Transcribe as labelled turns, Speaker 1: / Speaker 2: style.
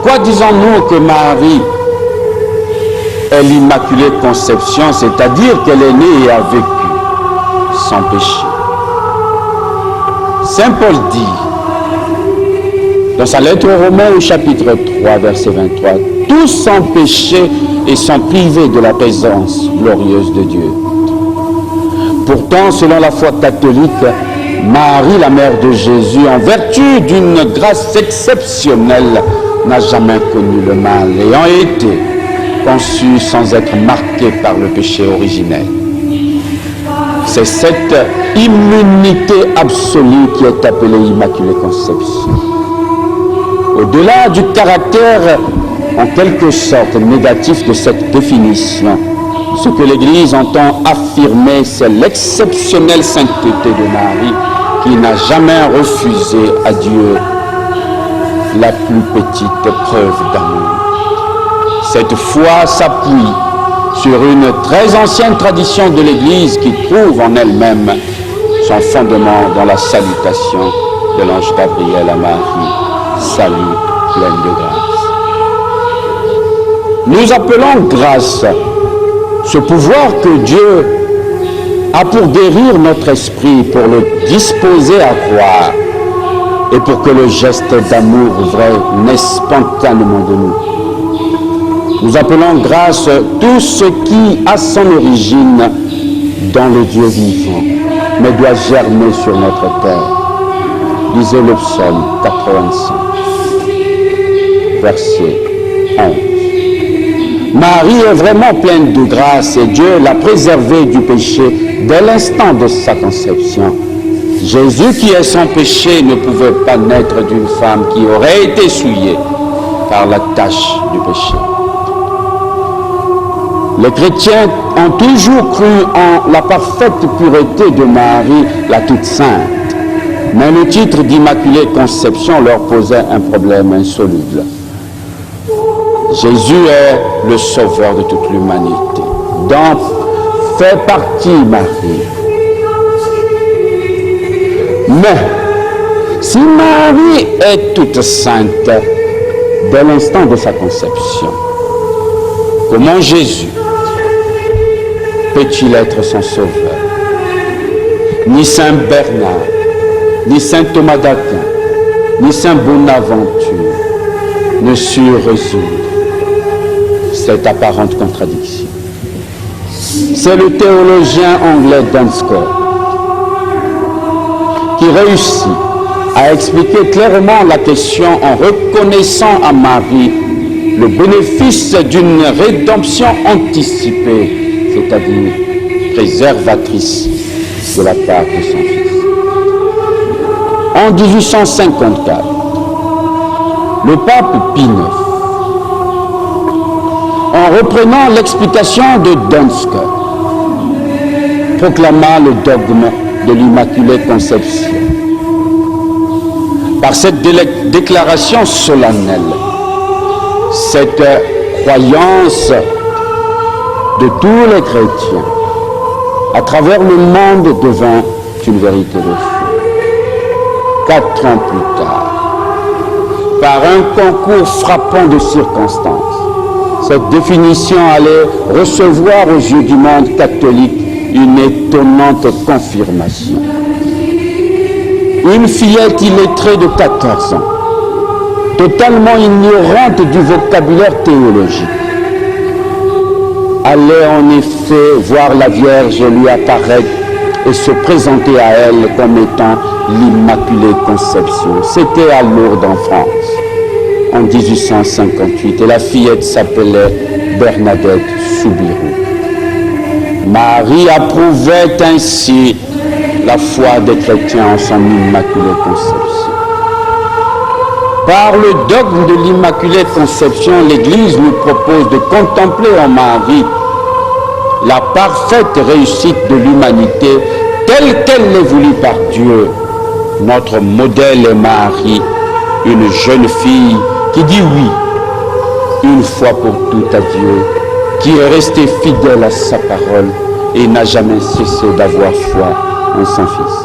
Speaker 1: Pourquoi disons-nous que Marie est l'Immaculée Conception, c'est-à-dire qu'elle est née et a vécu sans péché? Saint Paul dit, dans sa lettre aux Romains au chapitre 3, verset 23, « Tous sont péchés et sont privés de la présence glorieuse de Dieu. » Pourtant, selon la foi catholique, Marie, la mère de Jésus, en vertu d'une grâce exceptionnelle, n'a jamais connu le mal, ayant été conçue sans être marquée par le péché originel. C'est cette immunité absolue qui est appelée Immaculée Conception. Au-delà du caractère, en quelque sorte, négatif de cette définition, ce que l'Église entend affirmer, c'est l'exceptionnelle sainteté de Marie qui n'a jamais refusé à Dieu la plus petite preuve d'amour. Cette foi s'appuie sur une très ancienne tradition de l'Église qui trouve en elle-même son fondement dans la salutation de l'ange Gabriel à Marie. Salut, pleine de grâce. Nous appelons grâce ce pouvoir que Dieu a pour guérir notre esprit, pour le disposer à croire et pour que le geste d'amour vrai naisse spontanément de nous. Nous appelons grâce tout ce qui a son origine dans le Dieu vivant, mais doit germer sur notre terre. Lisez le psaume 85, verset 11. Marie est vraiment pleine de grâce et Dieu l'a préservée du péché dès l'instant de sa conception. Jésus, qui est sans péché, ne pouvait pas naître d'une femme qui aurait été souillée par la tache du péché. Les chrétiens ont toujours cru en la parfaite pureté de Marie, la toute sainte. Mais le titre d'Immaculée Conception leur posait un problème insoluble. Jésus est le sauveur de toute l'humanité, dont fait partie Marie. Mais, si Marie est toute sainte dès l'instant de sa conception, comment Jésus peut-il être son sauveur? Ni Saint Bernard, ni Saint Thomas d'Aquin, ni Saint Bonaventure ne surent résoudre cette apparente contradiction. C'est le théologien anglais Dunscoe qui réussit à expliquer clairement la question en reconnaissant à Marie le bénéfice d'une rédemption anticipée, c'est-à-dire préservatrice de la part de son Fils. En 1854, le pape Pie IX, en reprenant l'explication de Dunscoe, proclama le dogme de l'Immaculée Conception. Par cette déclaration solennelle, cette croyance de tous les chrétiens à travers le monde devint une vérité de foi. 4 ans plus tard, par un concours frappant de circonstances, cette définition allait recevoir aux yeux du monde catholique une étonnante confirmation. Une fillette illettrée de 14 ans, totalement ignorante du vocabulaire théologique, allait en effet voir la Vierge lui apparaître et se présenter à elle comme étant l'Immaculée Conception. C'était à Lourdes en France, en 1858, et la fillette s'appelait Bernadette Soubirous. Marie approuvait ainsi la foi des chrétiens en son Immaculée Conception. Par le dogme de l'Immaculée Conception, l'Église nous propose de contempler en Marie la parfaite réussite de l'humanité telle qu'elle est voulue par Dieu. Notre modèle est Marie, une jeune fille qui dit oui, une fois pour toutes à Dieu, qui est restée fidèle à sa parole et n'a jamais cessé d'avoir foi en son Fils.